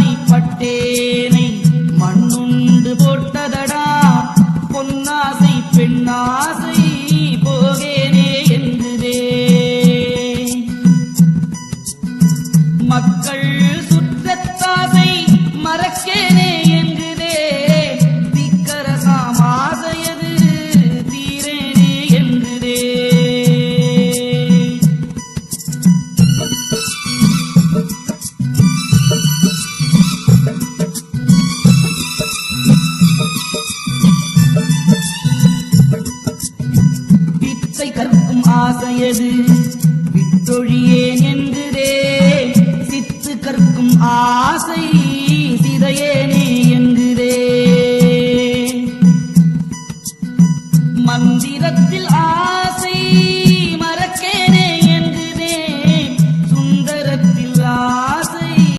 மண்ணாசைப்பட்டேனை மண்ணுண்டு போட்டதடா பொன்னாசை பெண்ணாசை போகேனே என்றுதே மக்கள் சுற்றத்தாசை மறக்கேனே என்றுதே திக்கரசாமாசையது தீரேனே என்றுதே வித்தை கற்கும் ஆசையது விட்டொழியேன் என்றுதே சித்து கற்கும் ஆசை